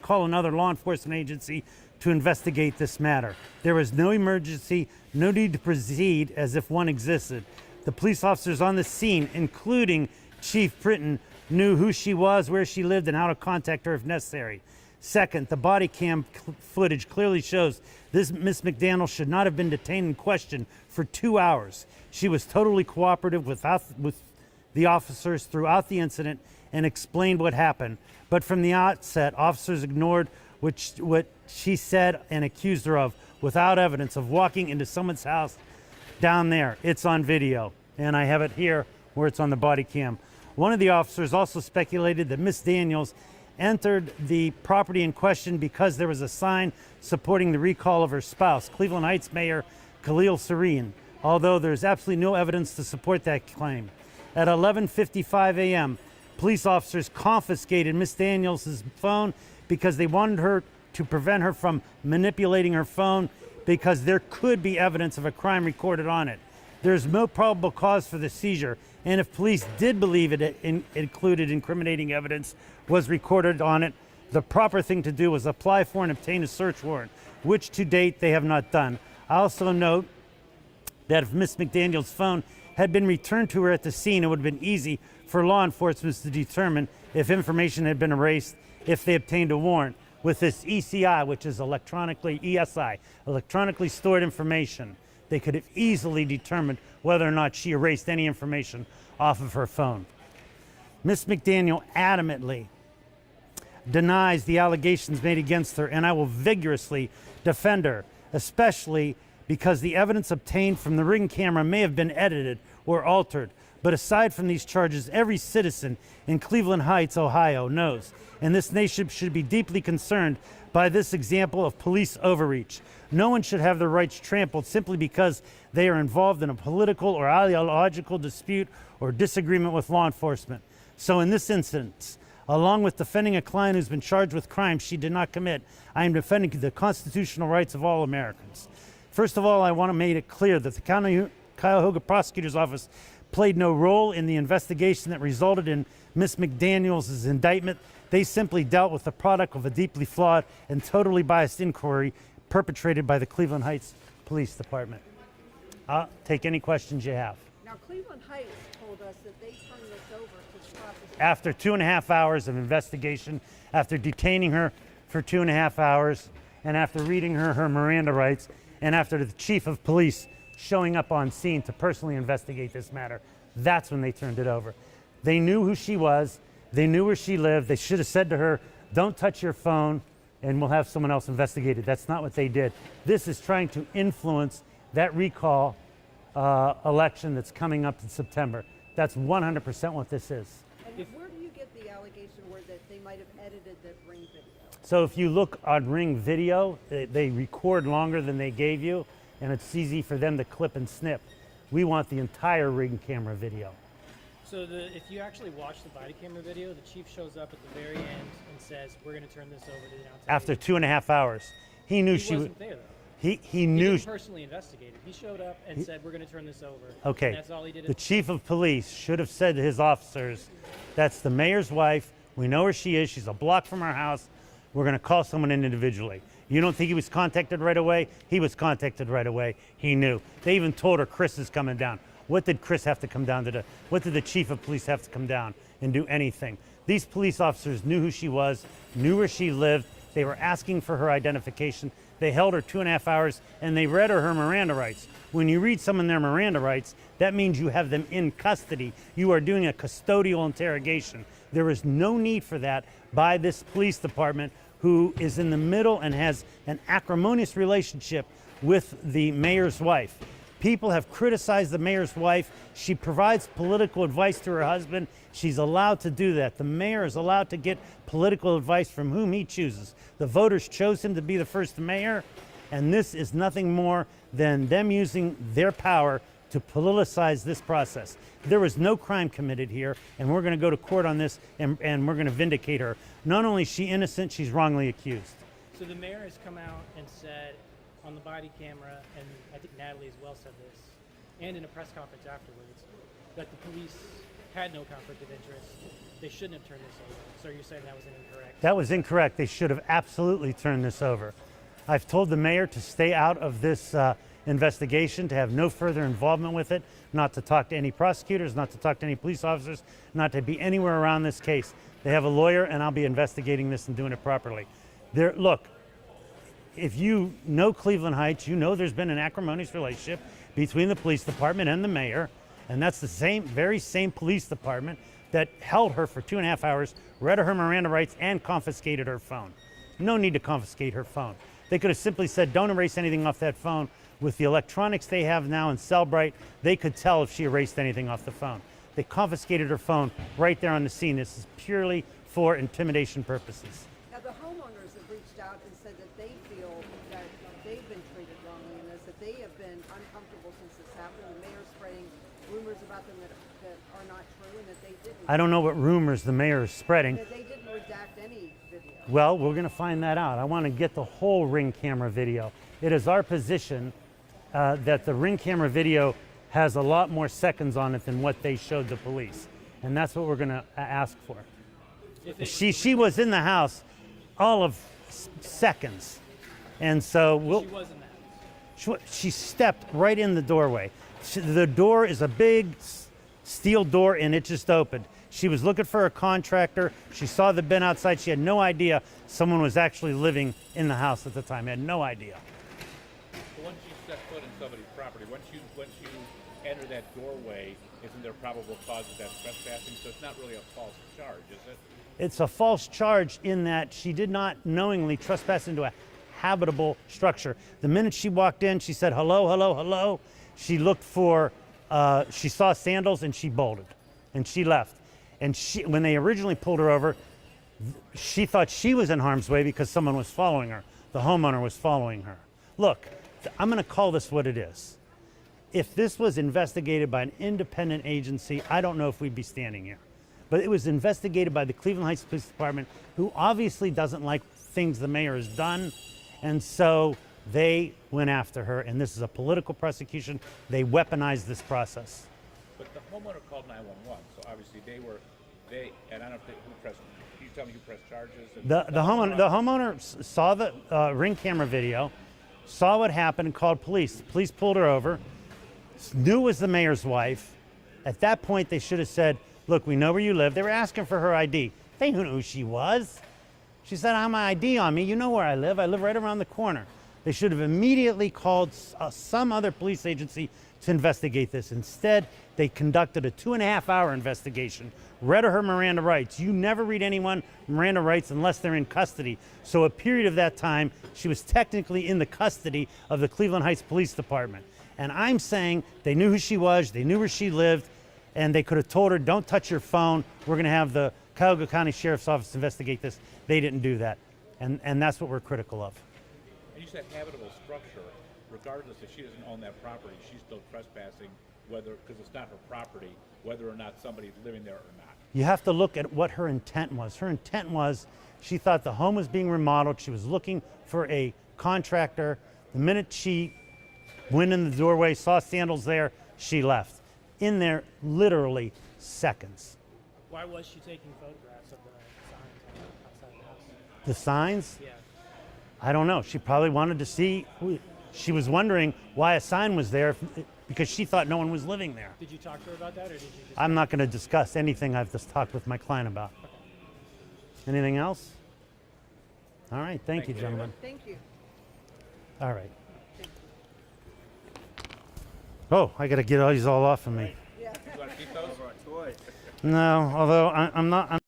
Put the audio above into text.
call another law enforcement agency to investigate this matter. There was no emergency, no need to proceed as if one existed. The police officers on the scene, including Chief Britton, knew who she was, where she lived, and how to contact her if necessary. Second, the body cam footage clearly shows this Miss McDaniel should not have been detained and questioned for 2 hours. She was totally cooperative with the officers throughout the incident and explained what happened. But from the outset, officers ignored what she said and accused her of without evidence of walking into someone's house down there. It's on video, and I have it here where it's on the body cam. One of the officers also speculated that Miss Daniels entered the property in question because there was a sign supporting the recall of her spouse, Cleveland Heights Mayor Khalil Serene, although there's absolutely no evidence to support that claim. At 11:55 a.m., police officers confiscated Miss Daniels' phone because they wanted her to prevent her from manipulating her phone because there could be evidence of a crime recorded on it. There's no probable cause for the seizure, and if police did believe it included incriminating evidence was recorded on it, the proper thing to do was apply for and obtain a search warrant, which to date they have not done. I also note that if Miss McDaniel's phone had been returned to her at the scene, it would have been easy for law enforcement to determine if information had been erased if they obtained a warrant. With this ECI, which is electronically stored information, they could have easily determined whether or not she erased any information off of her phone. Miss McDaniel adamantly denies the allegations made against her, and I will vigorously defend her, especially because the evidence obtained from the ring camera may have been edited or altered. But aside from these charges, every citizen in Cleveland Heights, Ohio knows, and this nation should be deeply concerned by this example of police overreach. No one should have their rights trampled simply because they are involved in a political or ideological dispute or disagreement with law enforcement. So in this instance, along with defending a client who's been charged with crimes she did not commit, I am defending the constitutional rights of all Americans. First of all, I want to make it clear that the Cuyahoga Prosecutor's Office played no role in the investigation that resulted in Miss McDaniel's indictment. They simply dealt with the product of a deeply flawed and totally biased inquiry perpetrated by the Cleveland Heights Police Department. I'll take any questions you have. Now, Cleveland Heights told us that they turned this over to Trespassing. After 2.5 hours of investigation, after detaining her for 2.5 hours, and after reading her Miranda rights, and after the chief of police showing up on scene to personally investigate this matter, that's when they turned it over. They knew who she was. They knew where she lived. They should have said to her, don't touch your phone and we'll have someone else investigate it. That's not what they did. This is trying to influence that recall election that's coming up in September. That's 100% what this is. And where do you get the allegation where that they might have edited that ring video? So if you look on ring video, they record longer than they gave you, and it's easy for them to clip and snip. We want the entire ring camera video. So if you actually watch the body camera video, the chief shows up at the very end and says, we're going to turn this over to the outside. After 2.5 hours. He knew he wasn't there, though. He knew. He didn't personally investigate it. He showed up and said, we're going to turn this over. Okay. And that's all he did. The chief of police should have said to his officers, that's the mayor's wife. We know where she is. She's a block from our house. We're going to call someone in individually. You don't think he was contacted right away? He was contacted right away. He knew. They even told her Chris is coming down. What did Chris have to come down to do? What did the chief of police have to come down and do anything? These police officers knew who she was, knew where she lived. They were asking for her identification. They held her 2.5 hours and they read her Miranda rights. When you read someone their Miranda rights, that means you have them in custody. You are doing a custodial interrogation. There is no need for that by this police department, who is in the middle and has an acrimonious relationship with the mayor's wife. People have criticized the mayor's wife. She provides political advice to her husband. She's allowed to do that. The mayor is allowed to get political advice from whom he chooses. The voters chose him to be the first mayor, and this is nothing more than them using their power to politicize this process. There was no crime committed here, and we're going to go to court on this, and we're going to vindicate her. Not only is she innocent, she's wrongly accused. So the mayor has come out and said on the body camera, and I think Natalie as well said this, and in a press conference afterwards, that the police had no conflict of interest, they shouldn't have turned this over. So you're saying that was incorrect? That was incorrect. They should have absolutely turned this over. I've told the mayor to stay out of this investigation, to have no further involvement with it, not to talk to any prosecutors, not to talk to any police officers, not to be anywhere around this case. They have a lawyer, and I'll be investigating this and doing it properly. Look, if you know Cleveland Heights, you know there's been an acrimonious relationship between the police department and the mayor, and that's the very same police department that held her for 2.5 hours, read her Miranda rights, and confiscated her phone. No need to confiscate her phone. They could have simply said, don't erase anything off that phone. With the electronics they have now in Cellbrite, they could tell if she erased anything off the phone. They confiscated her phone right there on the scene. This is purely for intimidation purposes. Now, the homeowners have reached out and said that they feel that they've been treated wrongly in this, that they have been uncomfortable since this happened. The mayor's spreading rumors about them that are not true, and that they didn't. I don't know what rumors the mayor is spreading. That they didn't redact any video. Well, we're going to find that out. I want to get the whole Ring camera video. It is our position that the Ring camera video has a lot more seconds on it than what they showed the police. And that's what we're going to ask for. She was in the house all of seconds. And so She was in that. she stepped right in the doorway. The door is a big steel door, and it just opened. She was looking for a contractor. She saw the bin outside. She had no idea someone was actually living in the house at the time. Had no idea. But once you set foot in somebody's property, once you enter that doorway, isn't there probable cause that that's trespassing? So it's not really a false charge, is it? It's a false charge in that she did not knowingly trespass into a habitable structure. The minute she walked in, she said, hello, hello, hello. She looked for, she saw sandals, and she bolted, and she left. And when they originally pulled her over, she thought she was in harm's way because someone was following her. The homeowner was following her. Look, I'm going to call this what it is. If this was investigated by an independent agency, I don't know if we'd be standing here. But it was investigated by the Cleveland Heights Police Department, who obviously doesn't like things the mayor has done. And so they went after her, and this is a political prosecution. They weaponized this process. But the homeowner called 911, so obviously and I don't know who pressed, can you tell me who pressed charges? The homeowner saw the Ring camera video, saw what happened, and called police. The police pulled her over, knew it was the mayor's wife. At that point, they should have said, look, we know where you live. They were asking for her ID. They knew who she was. She said, I have my ID on me. You know where I live. I live right around the corner. They should have immediately called some other police agency to investigate this. Instead, they conducted a 2.5-hour investigation, read her Miranda rights. You never read anyone Miranda rights unless they're in custody. So a period of that time, she was technically in the custody of the Cleveland Heights Police Department. And I'm saying they knew who she was, they knew where she lived, and they could have told her, don't touch your phone. We're going to have the Cuyahoga County Sheriff's Office investigate this. They didn't do that. And that's what we're critical of. And you said habitable structure. Regardless if she doesn't own that property, she's still trespassing, because it's not her property, whether or not somebody's living there or not. You have to look at what her intent was. Her intent was she thought the home was being remodeled. She was looking for a contractor. The minute she went in the doorway, saw sandals there, she left. In there, literally seconds. Why was she taking photographs of the signs outside the house? The signs? Yeah. I don't know. She probably wanted to see. She was wondering why a sign was there because she thought no one was living there. Did you talk to her about that, or did you just... I'm not going to discuss anything I've just talked with my client about. Okay. Anything else? All right. Thank you, you. gentlemen. Thank you. All right. Oh, I got to get these all off of me. Yeah. You want to keep those? No, although I'm not